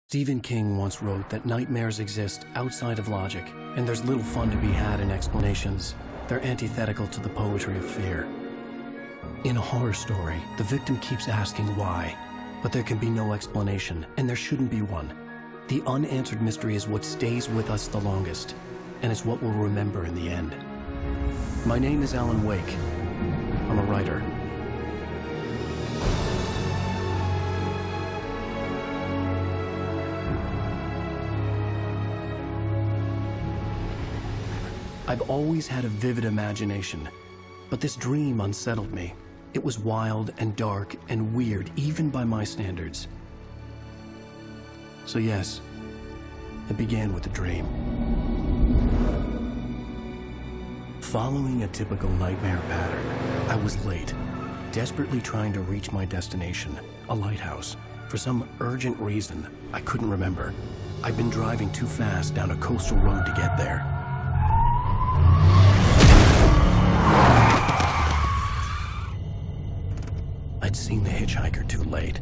Stephen King once wrote that nightmares exist outside of logic, and there's little fun to be had in explanations. They're antithetical to the poetry of fear. In a horror story, the victim keeps asking why, but there can be no explanation, and there shouldn't be one. The unanswered mystery is what stays with us the longest, and it's what we'll remember in the end. My name is Alan Wake. I'm a writer. I've always had a vivid imagination, but this dream unsettled me. It was wild and dark and weird, even by my standards. So yes, it began with a dream. Following a typical nightmare pattern, I was late, desperately trying to reach my destination, a lighthouse. For some urgent reason, I couldn't remember. I'd been driving too fast down a coastal road to get there. I'd seen the hitchhiker too late.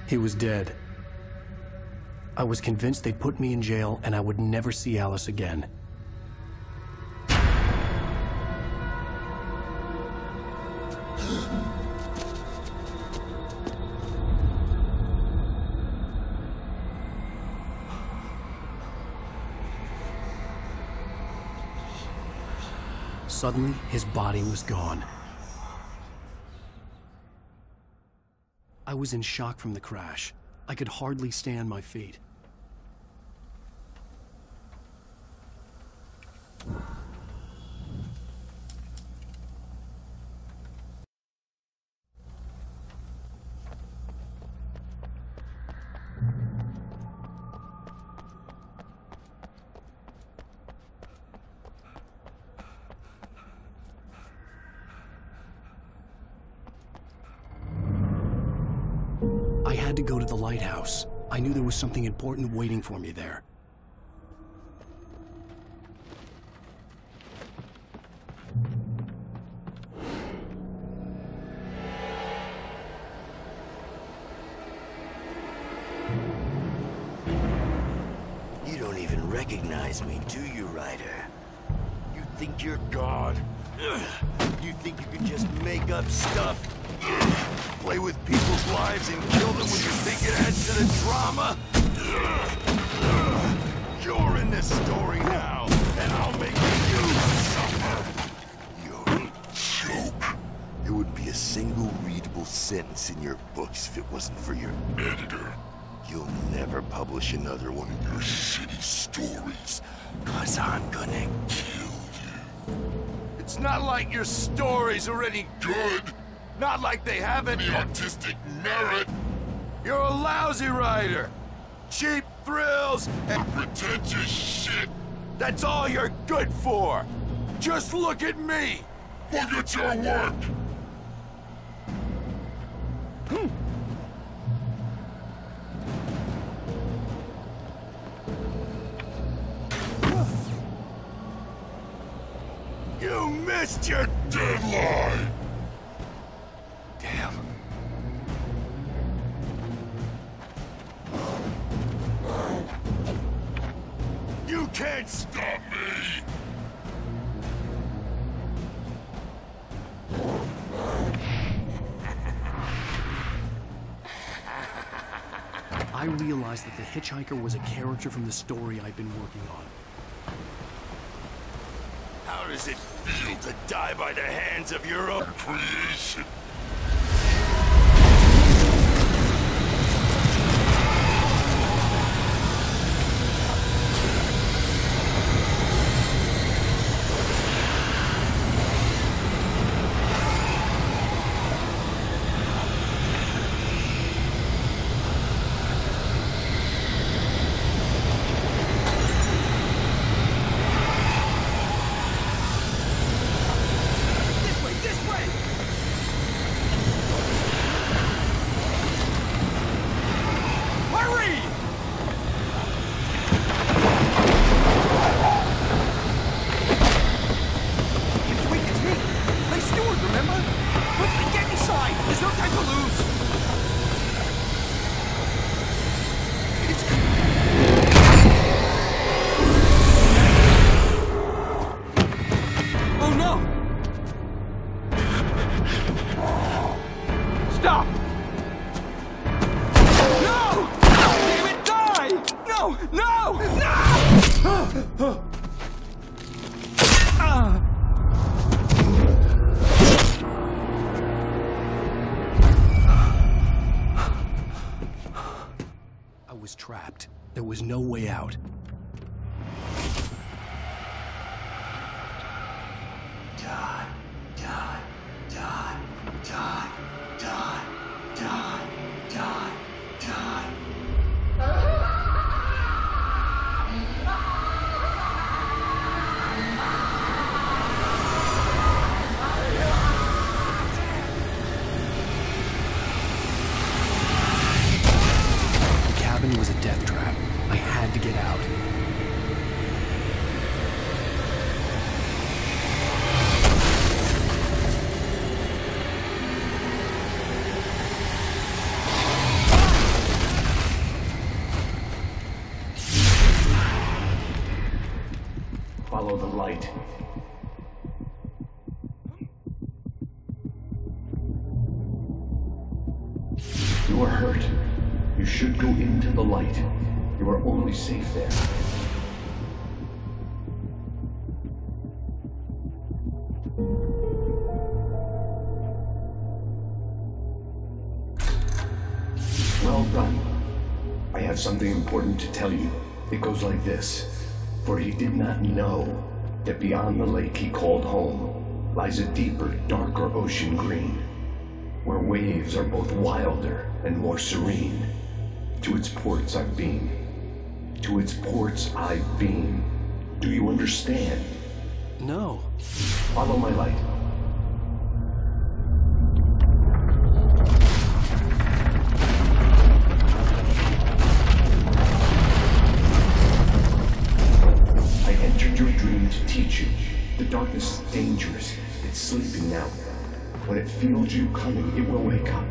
He was dead. I was convinced they'd put me in jail and I would never see Alice again. Suddenly, his body was gone. I was in shock from the crash. I could hardly stay on my feet. I had to go to the lighthouse. I knew there was something important waiting for me there. You don't even recognize me, do you, Ryder? You think you're God? You think you can just make up stuff? Play with people's lives and kill them when you think it adds to the drama? You're in this story now, and I'll make you suffer. You're a joke. There would be a single readable sentence in your books if it wasn't for your editor. You'll never publish another one of your shitty stories, 'cause I'm gonna kill you. It's not like your stories are any good. Not like they have any artistic merit. You're a lousy writer. Cheap thrills and pretentious shit. That's all you're good for. Just look at me. Look at your work. You missed your deadline. Damn. You can't stop me! I realized that the hitchhiker was a character from the story I'd been working on. How does it feel to die by the hands of your own creation? Get inside! There's no time to lose! Oh no! Stop! No! Damn it, die! No! No! No! I was trapped. There was no way out. Die, die, die, die, die, die, die, die. The cabin was a death trap. I had to get out. Follow the light. You are hurt. You should go into the light. You are only safe there. Well done. I have something important to tell you. It goes like this. For he did not know that beyond the lake he called home lies a deeper, darker ocean green, where waves are both wilder and more serene. To its ports I've been. To its ports I've been. Do you understand? No. Follow my light. I entered your dream to teach you. The darkness is dangerous. It's sleeping now. When it feels you coming, it will wake up.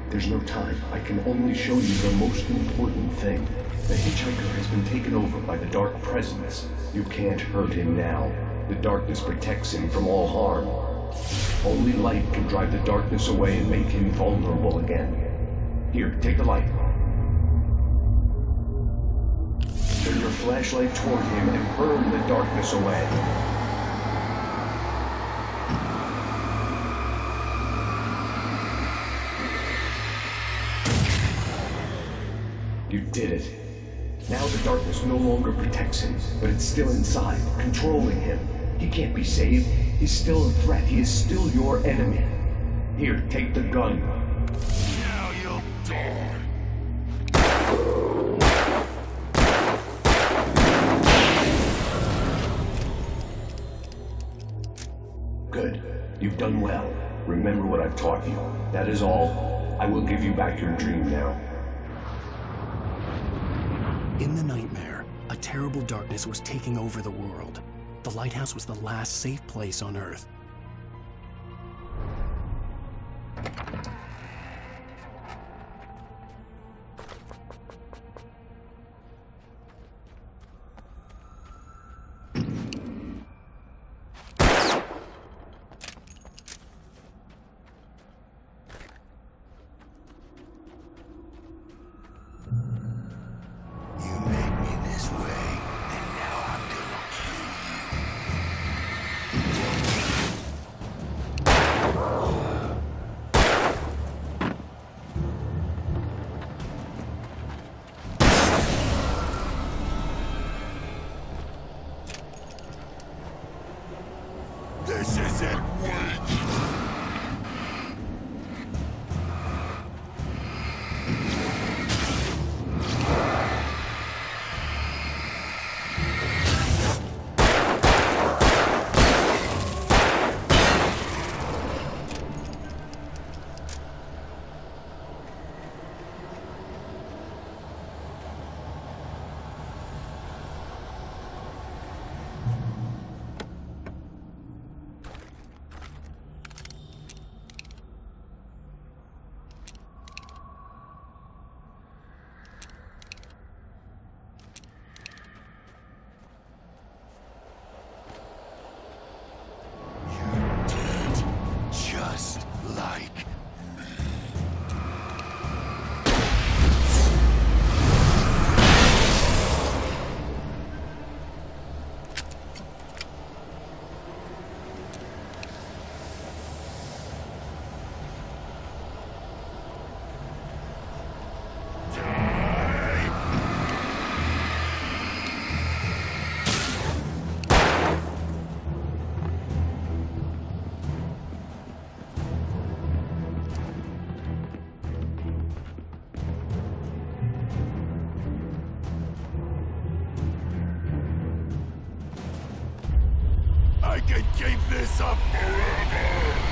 There's no time. I can only show you the most important thing. The hitchhiker has been taken over by the dark presence. You can't hurt him now. The darkness protects him from all harm. Only light can drive the darkness away and make him vulnerable again. Here, take the light. Turn your flashlight toward him and burn the darkness away. You did it. Now the darkness no longer protects him, but it's still inside, controlling him. He can't be saved. He's still a threat. He is still your enemy. Here, take the gun. Now you'll die. Good. You've done well. Remember what I've taught you. That is all. I will give you back your dream now. In the nightmare, a terrible darkness was taking over the world. The lighthouse was the last safe place on Earth. You made me this way, and now I'm gonna kill you. This isn't wait. can keep this up forever!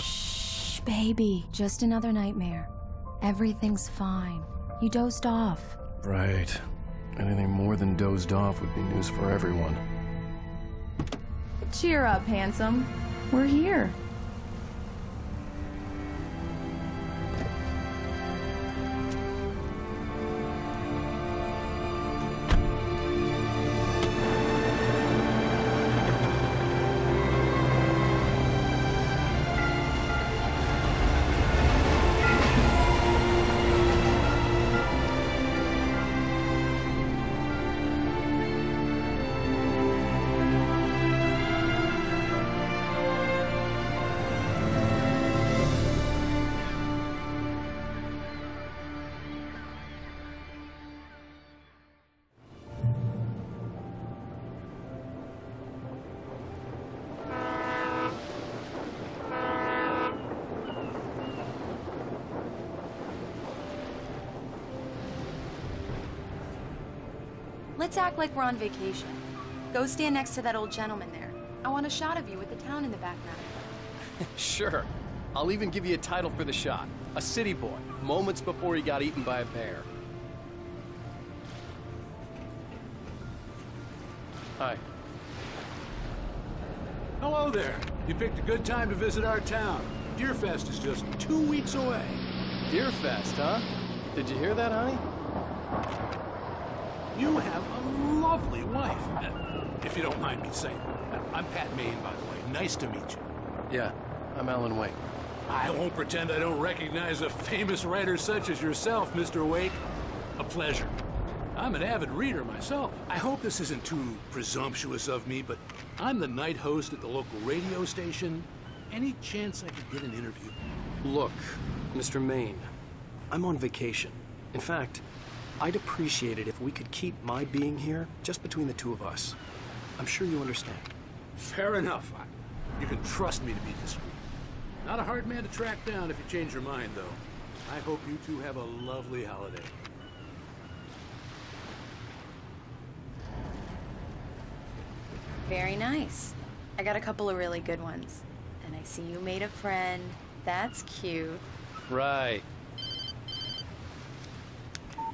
Shh, baby. Just another nightmare. Everything's fine. You dozed off. Right. Anything more than dozed off would be news for everyone. Cheer up, handsome. We're here. Let's act like we're on vacation. Go stand next to that old gentleman there. I want a shot of you with the town in the background. Sure. I'll even give you a title for the shot. A city boy, moments before he got eaten by a bear. Hi. Hello there. You picked a good time to visit our town. Deerfest is just 2 weeks away. Deerfest, huh? Did you hear that, honey? You have a lovely wife. If you don't mind me saying. I'm Pat Maine, by the way. Nice to meet you. Yeah, I'm Alan Wake. I won't pretend I don't recognize a famous writer such as yourself, Mr. Wake. A pleasure. I'm an avid reader myself. I hope this isn't too presumptuous of me, but I'm the night host at the local radio station. Any chance I could get an interview? Look, Mr. Maine, I'm on vacation. In fact, I'd appreciate it if we could keep my being here just between the two of us. I'm sure you understand. Fair enough. You can trust me to be discreet. Not a hard man to track down if you change your mind, though. I hope you two have a lovely holiday. Very nice. I got a couple of really good ones. And I see you made a friend. That's cute. Right.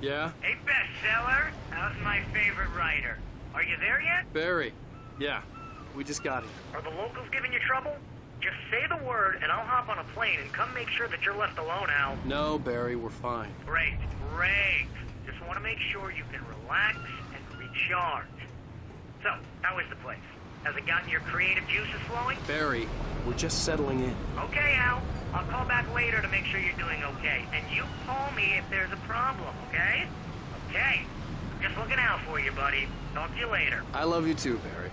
Yeah? Hey, bestseller. How's my favorite writer? Are you there yet? Barry. Yeah. We just got here. Are the locals giving you trouble? Just say the word, and I'll hop on a plane and come make sure that you're left alone, Al. No, Barry, we're fine. Great, great. Just want to make sure you can relax and recharge. So, how is the place? Has it gotten your creative juices flowing? Barry, we're just settling in. Okay, Al. I'll call back later to make sure you're doing okay. And you call me if there's a problem, okay? Okay. Just looking out for you, buddy. Talk to you later. I love you too, Barry.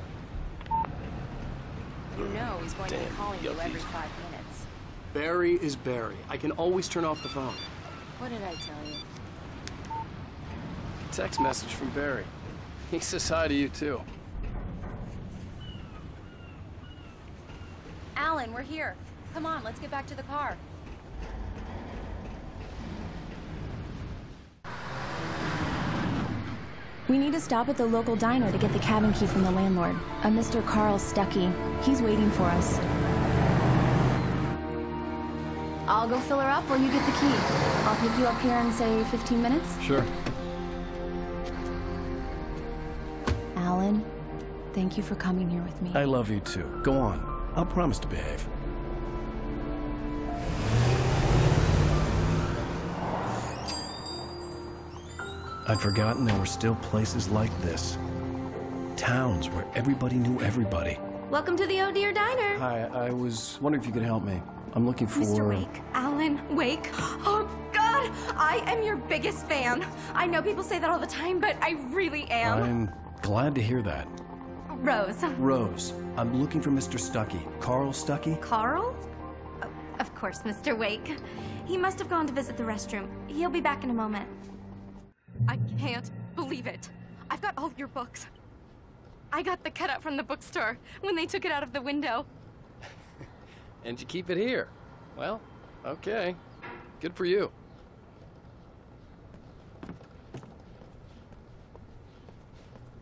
You know he's going to be Damn calling you every yuppies. 5 minutes. Barry is Barry. I can always turn off the phone. What did I tell you? Text message from Barry. He says hi to you too. Alan, we're here. Come on, let's get back to the car. We need to stop at the local diner to get the cabin key from the landlord, a Mr. Carl Stuckey. He's waiting for us. I'll go fill her up while you get the key. I'll pick you up here in, say, 15 minutes? Sure. Alan, thank you for coming here with me. I love you too. Go on. I'll promise to behave. I'd forgotten there were still places like this. Towns where everybody knew everybody. Welcome to the Oh Dear Diner. Hi, I was wondering if you could help me. I'm looking for... Mr. Wake. Alan Wake. Oh, God! I am your biggest fan. I know people say that all the time, but I really am. I'm glad to hear that. Rose. Rose, I'm looking for Mr. Stuckey. Carl Stuckey? Carl? Oh, of course, Mr. Wake. He must have gone to visit the restroom. He'll be back in a moment. I can't believe it. I've got all of your books. I got the cutout from the bookstore when they took it out of the window. And you keep it here. Well, okay. Good for you.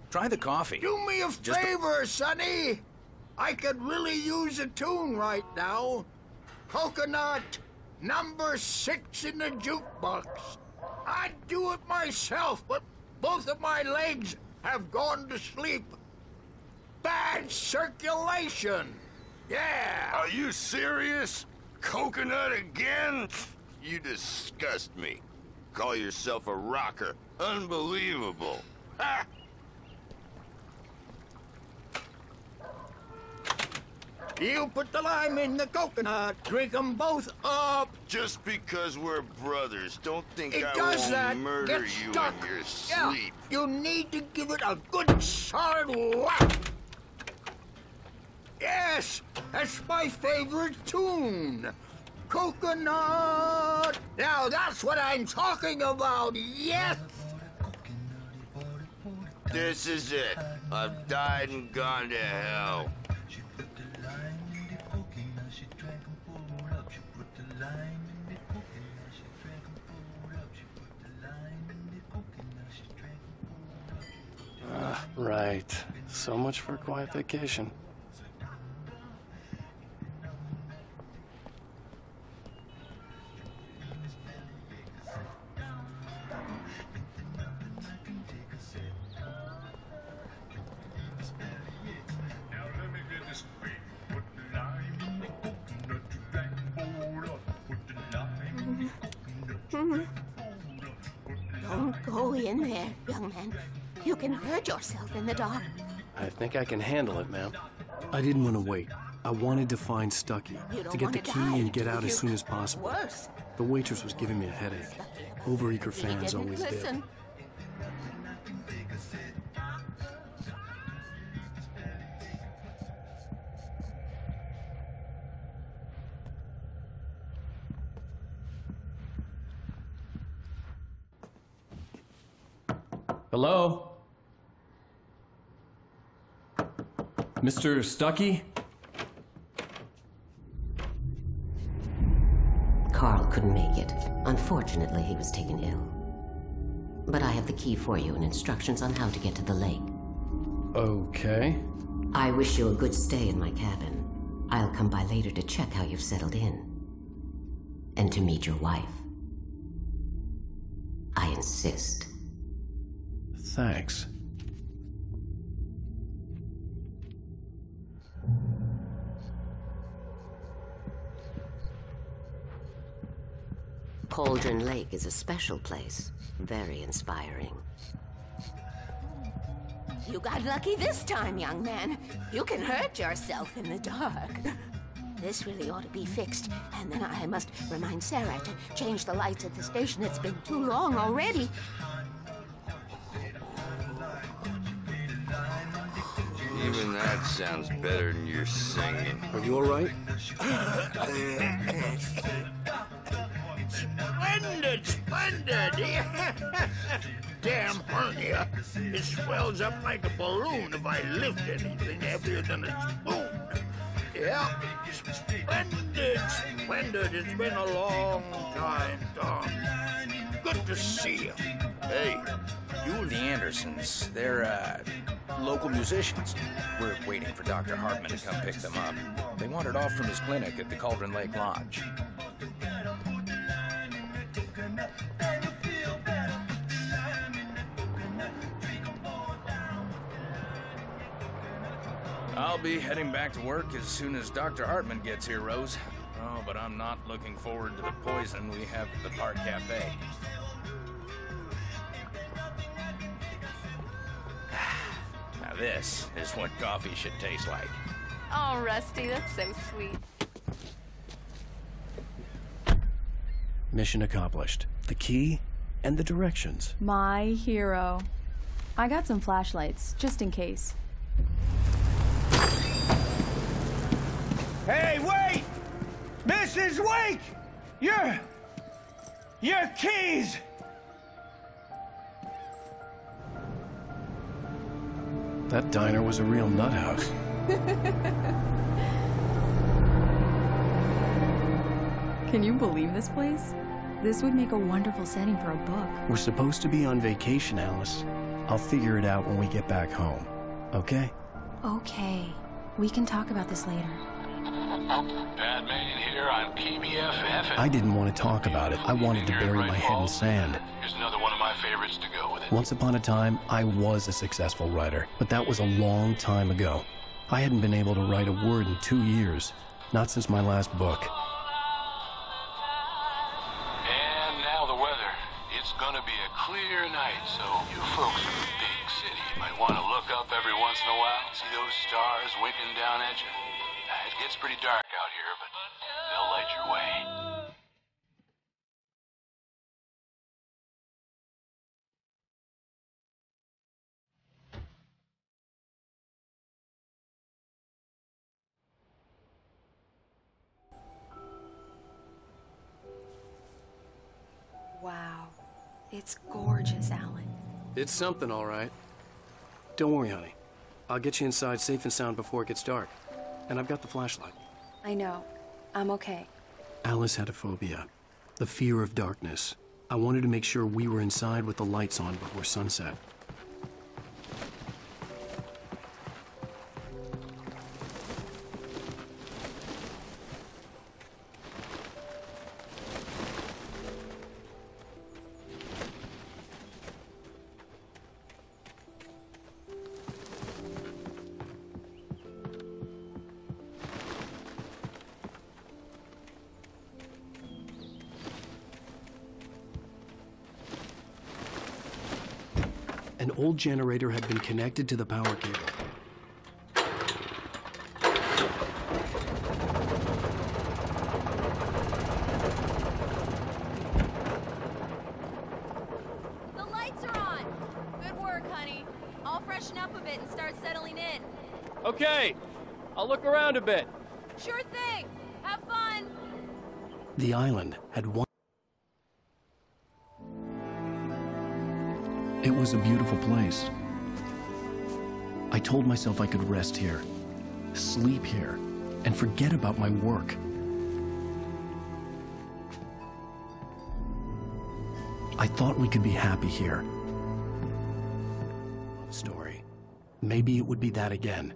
Try the coffee. Do me a favor, Sonny. I could really use a tune right now. Coconut, number 6 in the jukebox. I'd do it myself, but both of my legs have gone to sleep. Bad circulation. Yeah. Are you serious? Coconut again? You disgust me. Call yourself a rocker. Unbelievable. Ha! You put the lime in the coconut. Drink them both up. Just because we're brothers, don't think It I does won't that. murder Get you stuck. in your Yeah, sleep. you need to give it a good solid whack. Yes, that's my favorite tune. Coconut. Now that's what I'm talking about. Yes. This is it. I've died and gone to hell. Right. So much for a quiet vacation. Don't go in there, young man. You can hurt yourself in the dark. I think I can handle it, ma'am. I didn't want to wait. I wanted to find Stuckey, You don't to get want the to key die, and get do out as you? soon as possible. Worse. The waitress was giving me a headache. Overeager He fans didn't always listen. did. Hello? Mr. Stuckey? Carl couldn't make it. Unfortunately, he was taken ill. But I have the key for you and instructions on how to get to the lake. Okay. I wish you a good stay in my cabin. I'll come by later to check how you've settled in. And to meet your wife. I insist. Thanks. Cauldron Lake is a special place. Very inspiring. You got lucky this time, young man. You can hurt yourself in the dark. This really ought to be fixed. And then I must remind Sarah to change the lights at the station. It's been too long already. Even that sounds better than your singing. Are you all right? Splendid, splendid. Damn hernia. It swells up like a balloon if I lift anything heavier than a spoon. Yeah, splendid, splendid. It's been a long time, Tom. Good to see you. Hey, The Andersons. They're, local musicians. We're waiting for Dr. Hartman to come pick them up. They wandered off from his clinic at the Cauldron Lake Lodge. I'll be heading back to work as soon as Dr. Hartman gets here, Rose. Oh, but I'm not looking forward to the poison we have at the Park Cafe. Now this is what coffee should taste like. Oh, Rusty, that's so sweet. Mission accomplished. The key and the directions. My hero. I got some flashlights, just in case. Hey, wait! Mrs. Wake! Your keys! That diner was a real nut house. Can you believe this place? This would make a wonderful setting for a book. We're supposed to be on vacation, Alice. I'll figure it out when we get back home. Okay? Okay. We can talk about this later. Bad man here on KBFF. I didn't want to talk about it. I wanted to bury my head in sand. Here's another one of my favorites to go with it. Once upon a time, I was a successful writer, but that was a long time ago. I hadn't been able to write a word in 2 years, not since my last book. And now the weather. It's gonna be a clear night, so you folks in the big city might want to look up every once in a while, see those stars winking down at you. It gets pretty dark out here, but they'll light your way. Wow. It's gorgeous, Alan. It's something, all right. Don't worry, honey. I'll get you inside safe and sound before it gets dark. And I've got the flashlight. I know. I'm okay. Alice had a phobia. The fear of darkness. I wanted to make sure we were inside with the lights on before sunset. An old generator had been connected to the power cable. The lights are on! Good work, honey. I'll freshen up a bit and start settling in. Okay, I'll look around a bit. Sure thing! Have fun! The island had one. It was a beautiful place. I told myself I could rest here, sleep here, and forget about my work. I thought we could be happy here. Story. Maybe it would be that again.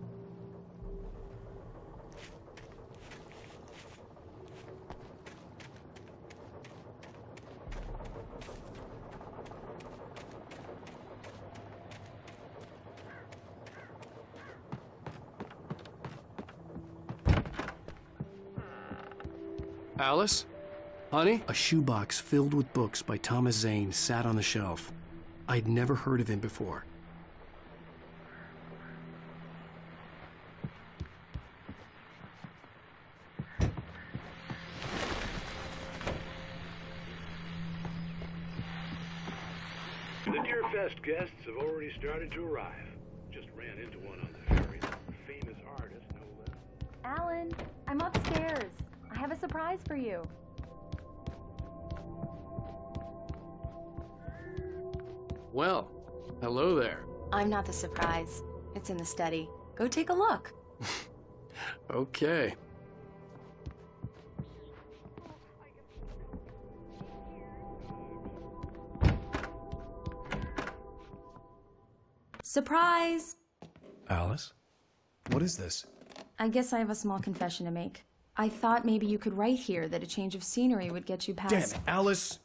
Alice? Honey? A shoebox filled with books by Thomas Zane sat on the shelf. I'd never heard of him before. The Deerfest guests have already started to arrive. Just ran into one on the ferry. Famous artist, no less. Alan, I'm upstairs. I have a surprise for you. Well, hello there. I'm not the surprise. It's in the study. Go take a look. Okay. Surprise! Alice? What is this? I guess I have a small confession to make. I thought maybe you could write here that a change of scenery would get you past... Damn it, Alice,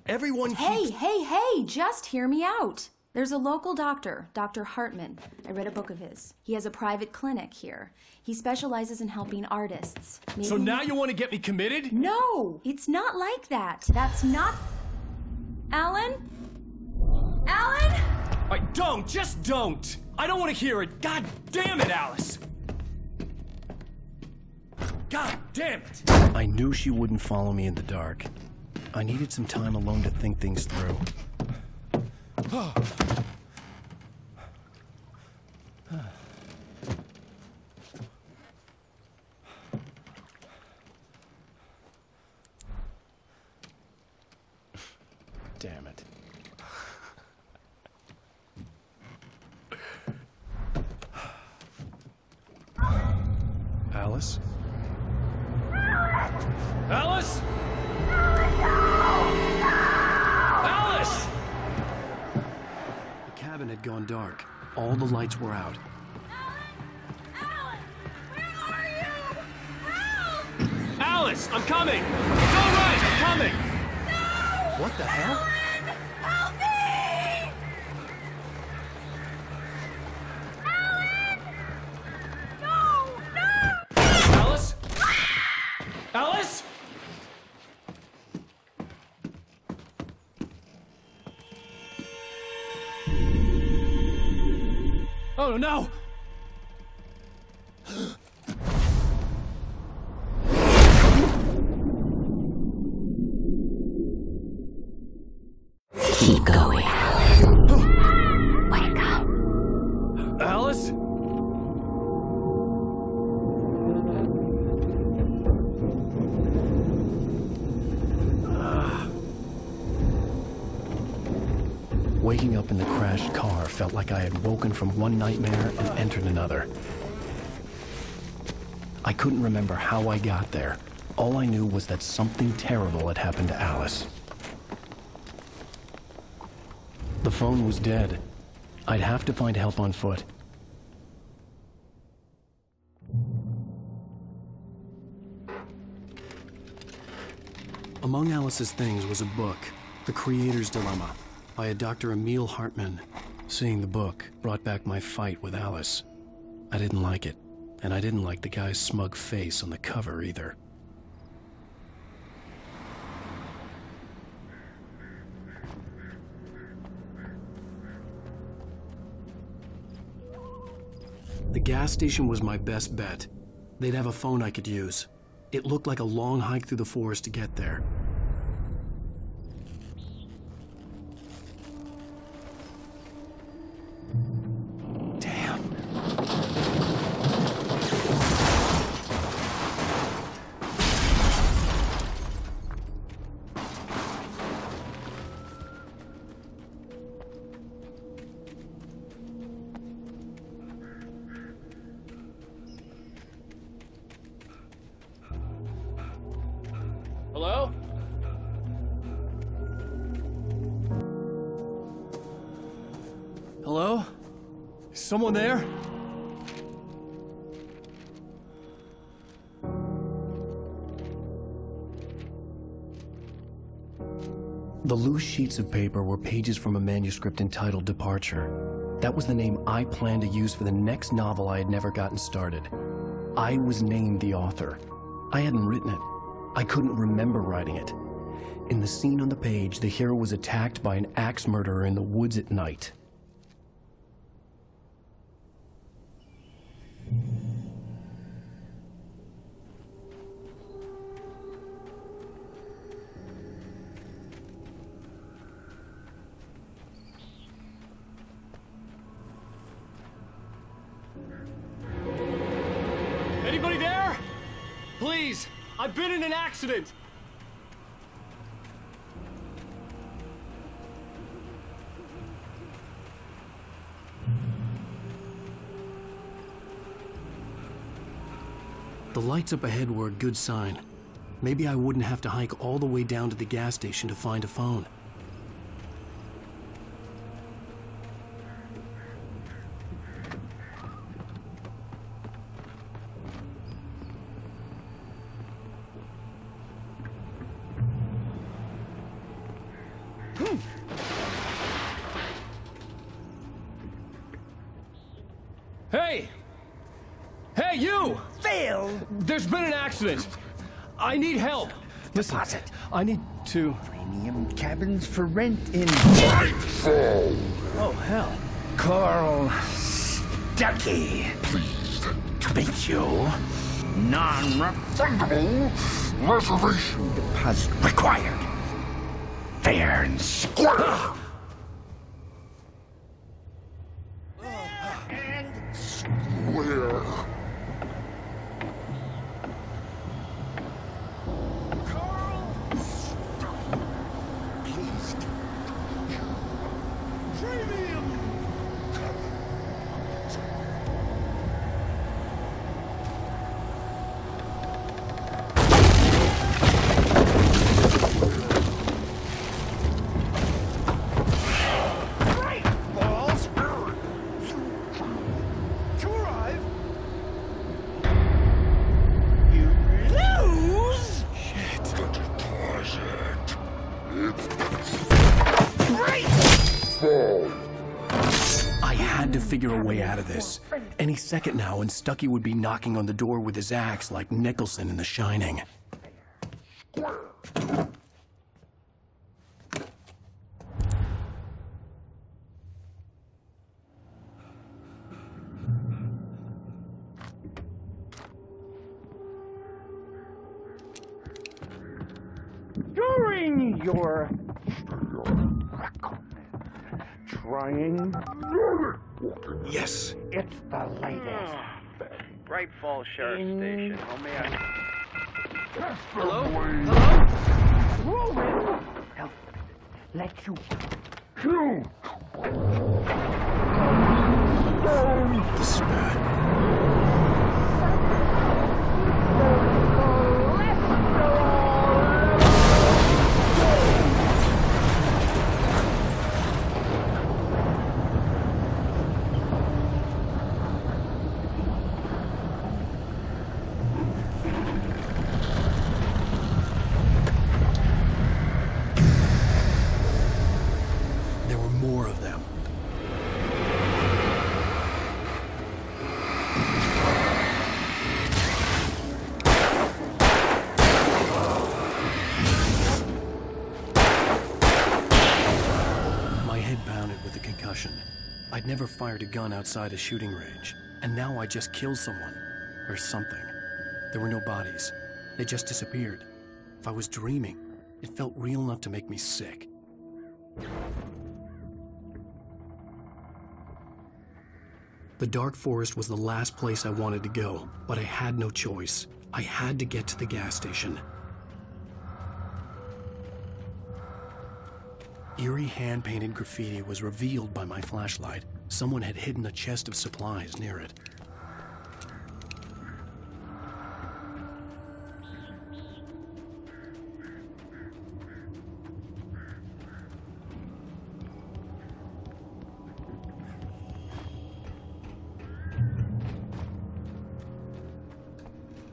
everyone keeps... Hey, just hear me out. There's a local doctor, Dr. Hartman. I read a book of his. He has a private clinic here. He specializes in helping artists. Maybe... So now you want to get me committed? No, it's not like that. That's not... Alan? Alan? Just don't! I don't want to hear it! God damn it, Alice! God damn it! I knew she wouldn't follow me in the dark. I needed some time alone to think things through. Damn it. Alice? Alice? Alice! The cabin had gone dark. All the lights were out. Alice, I'm coming! It's all right, I'm coming! No! What the hell? Help me! Alice? Alice? Oh no! Keep going. Wake up. Alice? Waking up in the crashed car felt like I had woken from one nightmare and entered another. I couldn't remember how I got there. All I knew was that something terrible had happened to Alice. The phone was dead. I'd have to find help on foot. Among Alice's things was a book, The Creator's Dilemma, by a Dr. Emil Hartman. Seeing the book brought back my fight with Alice. I didn't like it, and I didn't like the guy's smug face on the cover either. The gas station was my best bet. They'd have a phone I could use. It looked like a long hike through the forest to get there. Hello? Hello? Is someone there? The loose sheets of paper were pages from a manuscript entitled Departure. That was the name I planned to use for the next novel I had never gotten started. I was named the author. I hadn't written it. I couldn't remember writing it. In the scene on the page, the hero was attacked by an axe murderer in the woods at night. Anybody there? Please, I've been in an accident. The lights up ahead were a good sign. Maybe I wouldn't have to hike all the way down to the gas station to find a phone. Hey! Hey, you! Phil! There's been an accident. I need help. Listen, Deposit. I need to... Premium cabins for rent in... Oh, hell. Carl Stucky. Pleased to meet you. Non-refundable reservation deposit required. Fair and square. And square. Carl Stucky. Pleased to meet you. Premium. I had to figure a way out of this. Any second now, and Stucky would be knocking on the door with his axe like Nicholson in The Shining. During your trying. Yes. It's the latest. Bright Falls Sheriff Station. Oh, man. Hello? Roman! Now, let you kill. This is bad. There were more of them. My head pounded with the concussion. I'd never fired a gun outside a shooting range, and now I just killed someone. Or something. There were no bodies. They just disappeared. If I was dreaming, it felt real enough to make me sick. The dark forest was the last place I wanted to go, but I had no choice. I had to get to the gas station. Eerie hand-painted graffiti was revealed by my flashlight. Someone had hidden a chest of supplies near it.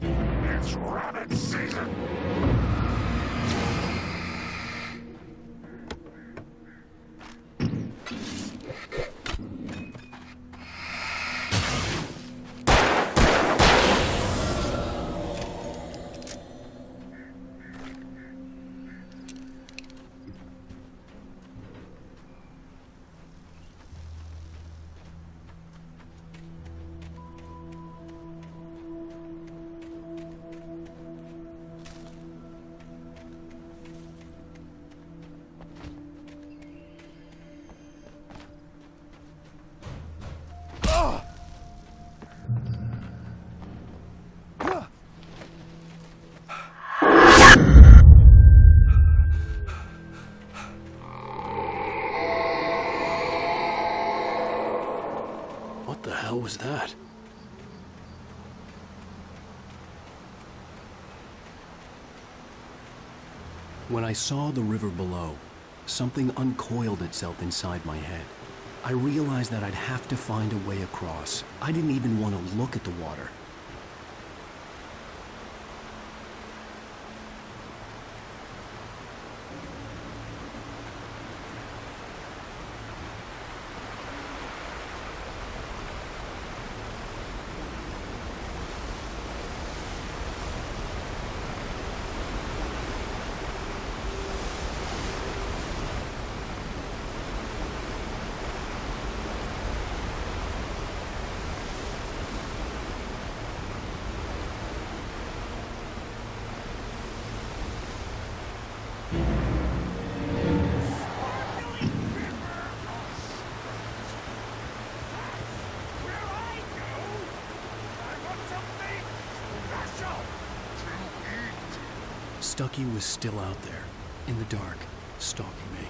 It's rabbit season. What the hell was that? When I saw the river below, something uncoiled itself inside my head. I realized that I'd have to find a way across. I didn't even want to look at the water. Stucky was still out there, in the dark, stalking me.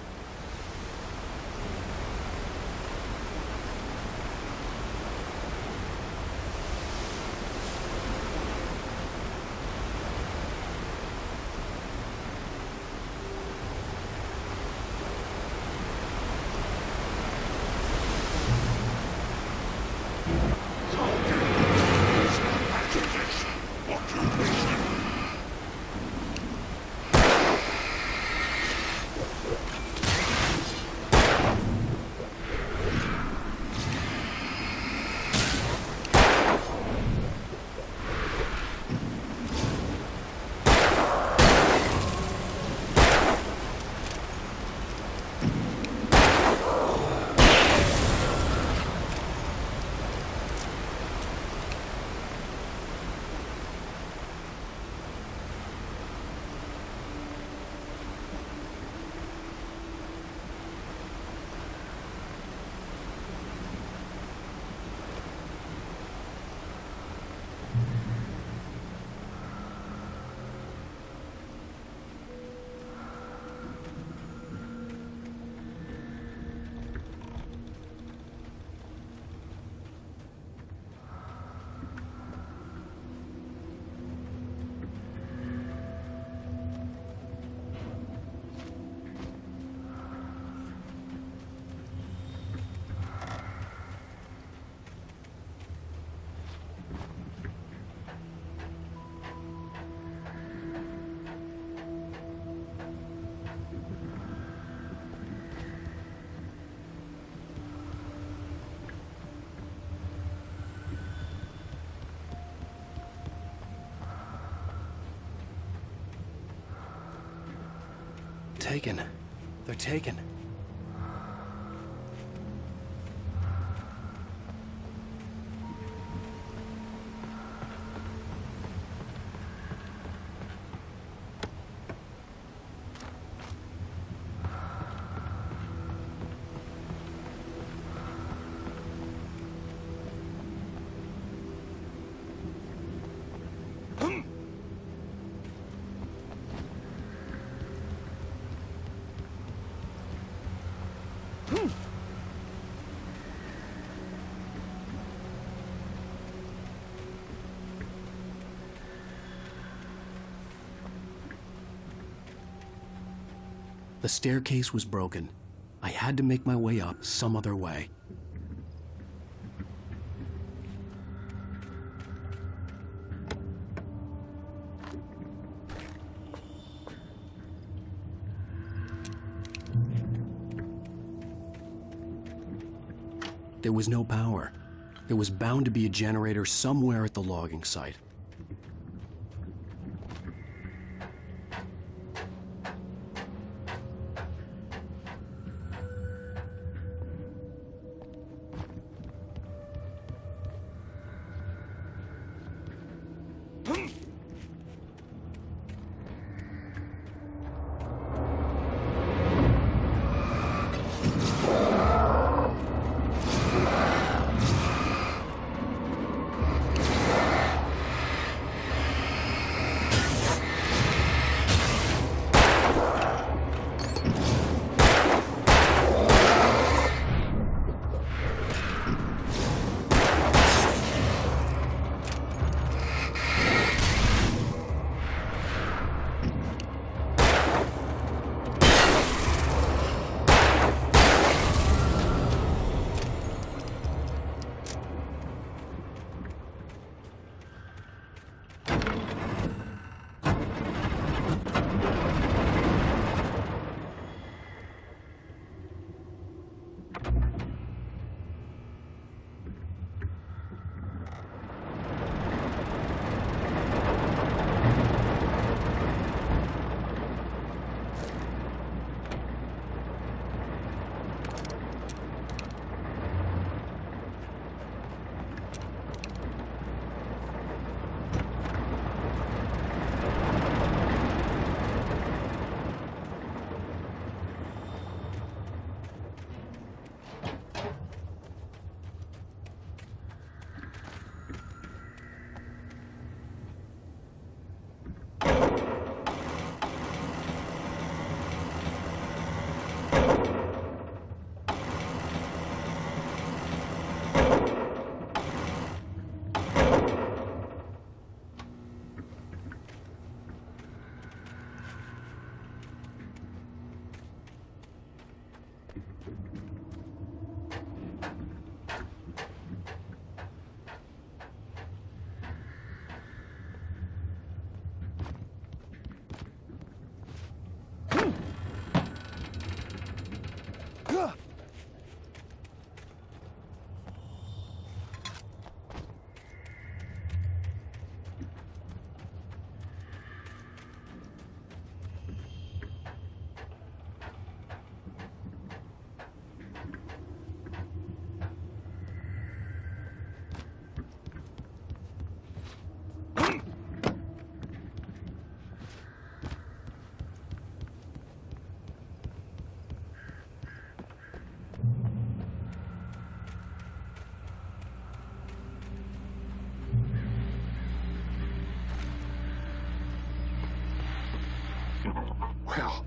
Taken. They're taken. The staircase was broken. I had to make my way up some other way. There was no power. There was bound to be a generator somewhere at the logging site.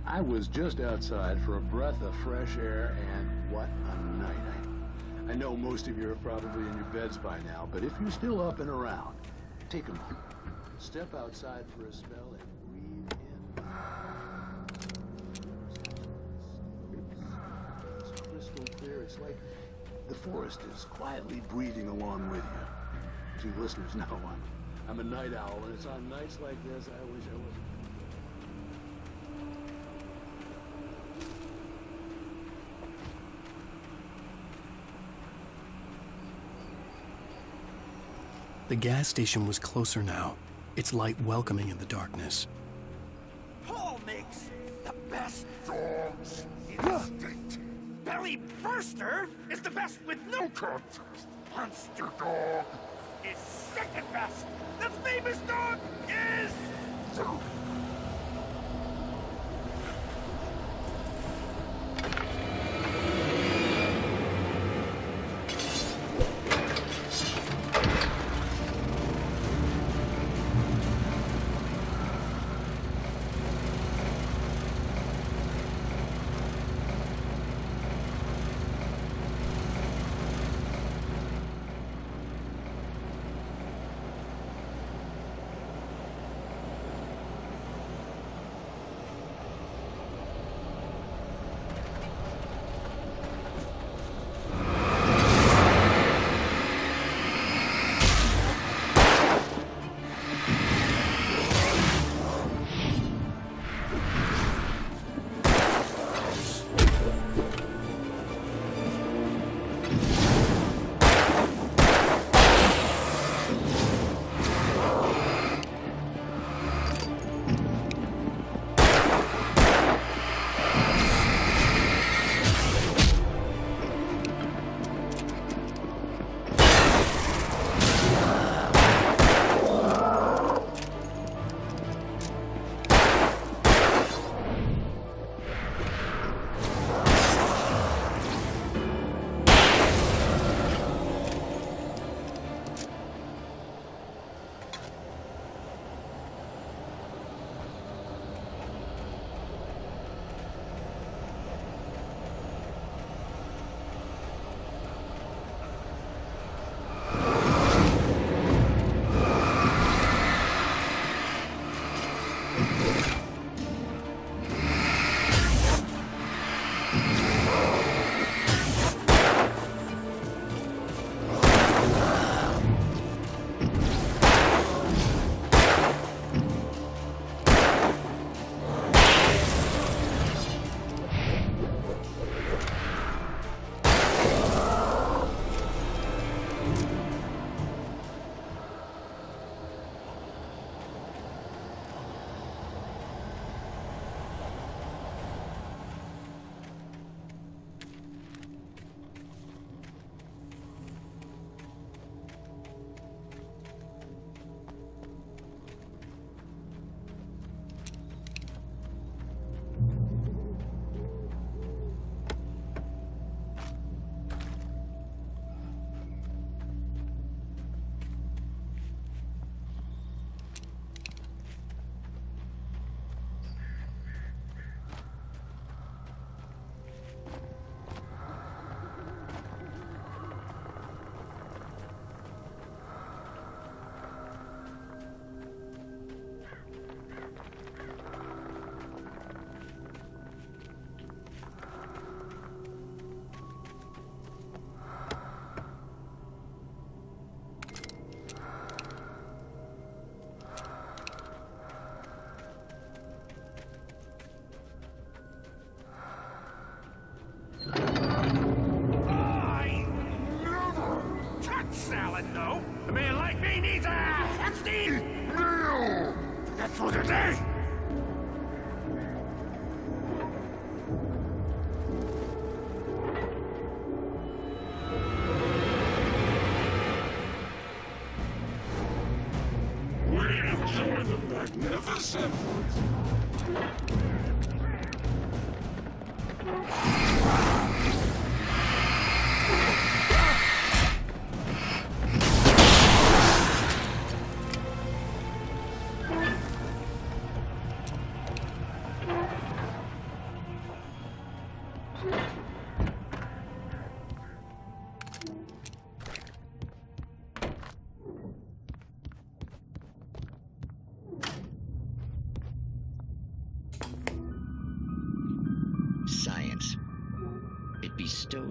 I was just outside for a breath of fresh air, and what a night. I know most of you are probably in your beds by now, but if you're still up and around, take a moment. Step outside for a spell and breathe in. It's crystal clear. It's like the forest is quietly breathing along with you. As you listeners know, I'm a night owl, and it's on nights like this I wish I was. The gas station was closer now, its light welcoming in the darkness. Paul makes the best dogs in the state. Belly Burster is the best with no contest. Monster Dog is second best. The famous dog is... salad, no. A man like me needs a hefty meal to get through the day. We enjoy the magnificent.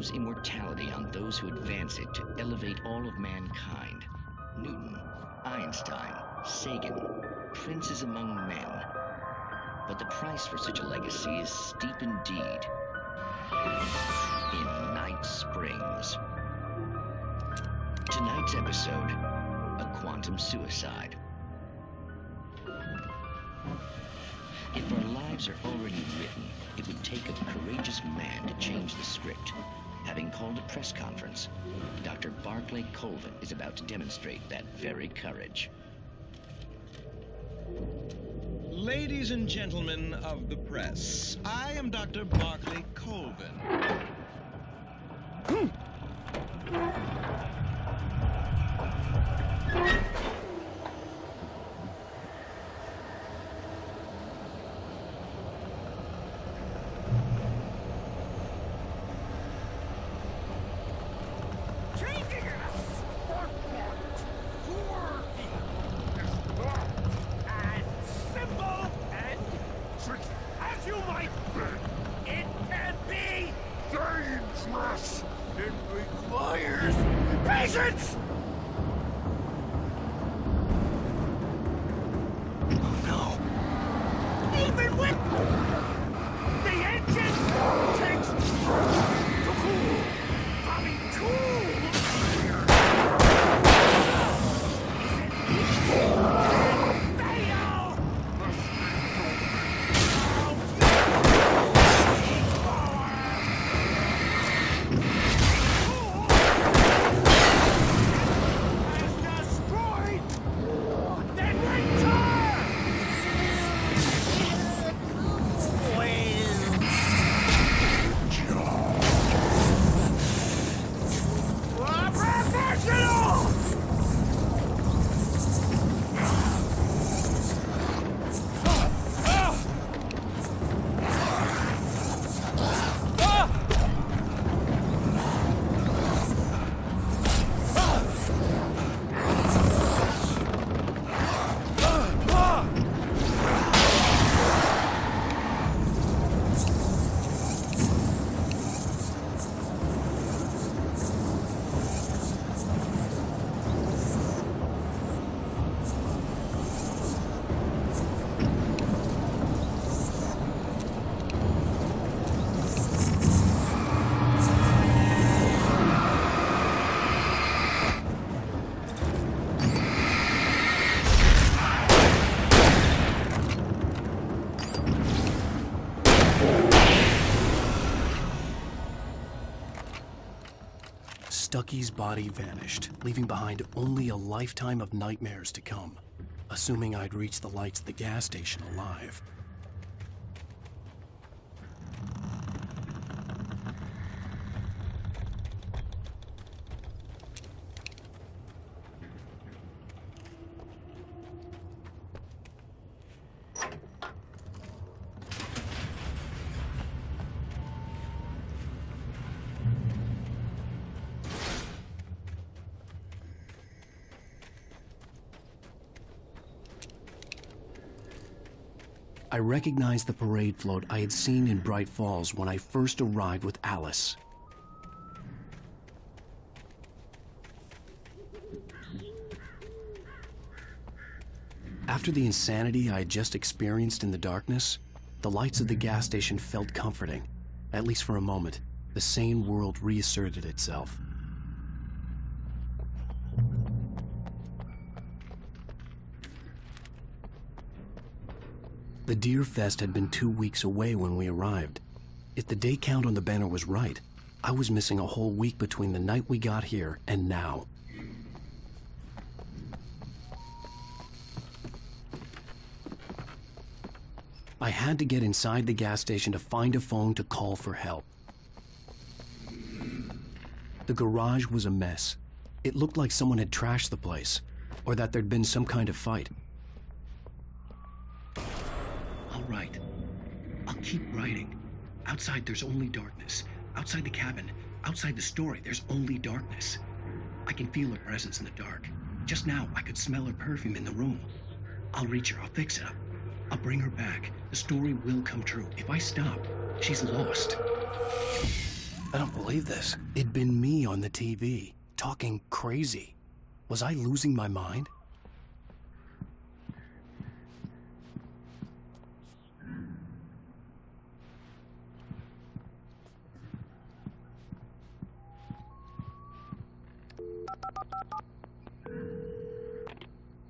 bestows immortality on those who advance it to elevate all of mankind. Newton, Einstein, Sagan, princes among men. But the price for such a legacy is steep indeed. In Night Springs. Tonight's episode, a quantum suicide. If our lives are already written, it would take a courageous man to change the script. Having called a press conference, Dr. Barclay Colvin is about to demonstrate that very courage. Ladies and gentlemen of the press, I am Dr. Barclay Colvin. Patience! Oh no. Even with the engine takes to cool. Bobby, Stucky's body vanished, leaving behind only a lifetime of nightmares to come, assuming I'd reach the lights at the gas station alive. I recognized the parade float I had seen in Bright Falls when I first arrived with Alice. After the insanity I had just experienced in the darkness, the lights of the gas station felt comforting. At least for a moment, the sane world reasserted itself. The Deer Fest had been 2 weeks away when we arrived. If the day count on the banner was right, I was missing a whole week between the night we got here and now. I had to get inside the gas station to find a phone to call for help. The garage was a mess. It looked like someone had trashed the place, or that there'd been some kind of fight. All right. I'll keep writing. Outside, there's only darkness. Outside the cabin, outside the story, there's only darkness. I can feel her presence in the dark. Just now, I could smell her perfume in the room. I'll reach her. I'll fix it up. I'll bring her back. The story will come true. If I stop, she's lost. I don't believe this. It'd been me on the TV, talking crazy. Was I losing my mind?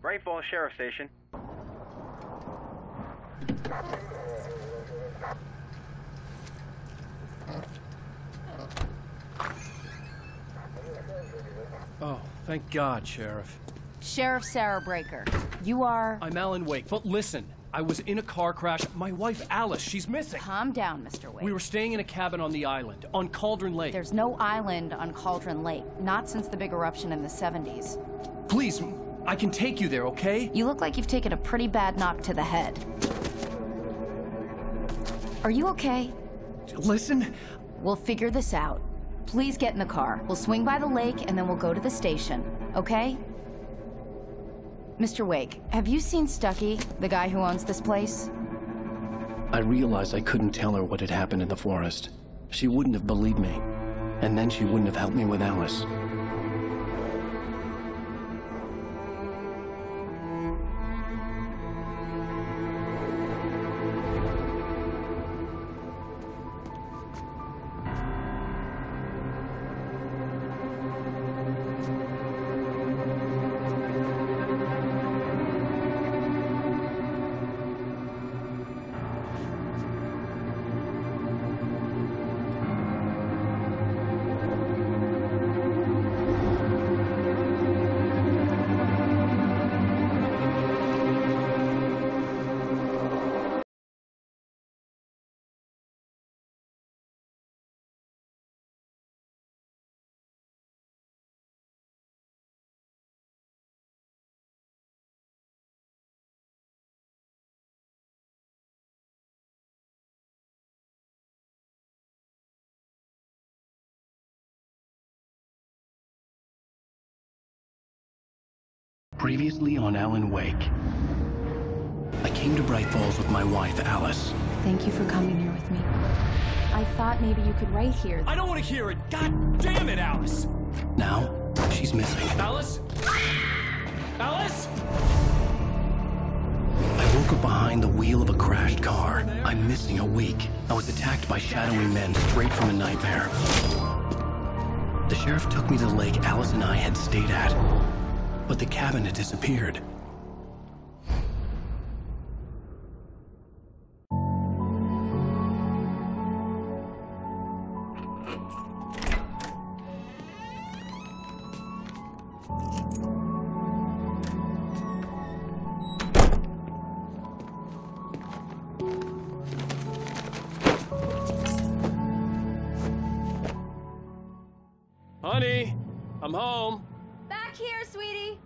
Bright Falls Sheriff Station. Oh, thank God, Sheriff. Sheriff Sarah Breaker. You are... I'm Alan Wake, but listen. I was in a car crash. My wife, Alice, she's missing. Calm down, Mr. Wake. We were staying in a cabin on the island, on Cauldron Lake. There's no island on Cauldron Lake. Not since the big eruption in the 70s. Please, I can take you there, okay? You look like you've taken a pretty bad knock to the head. Are you okay? Listen. We'll figure this out. Please get in the car. We'll swing by the lake and then we'll go to the station, okay? Mr. Wake, have you seen Stucky, the guy who owns this place? I realized I couldn't tell her what had happened in the forest. She wouldn't have believed me. And then she wouldn't have helped me with Alice. Previously on Alan Wake. I came to Bright Falls with my wife, Alice. Thank you for coming here with me. I thought maybe you could write here. I don't want to hear it! God damn it, Alice! Now, she's missing. Alice? Alice? I woke up behind the wheel of a crashed car. I'm missing a week. I was attacked by shadowy men straight from a nightmare. The sheriff took me to the lake Alice and I had stayed at. But the cabin had disappeared. Honey, I'm home. Back here, sweetie.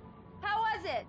How was it?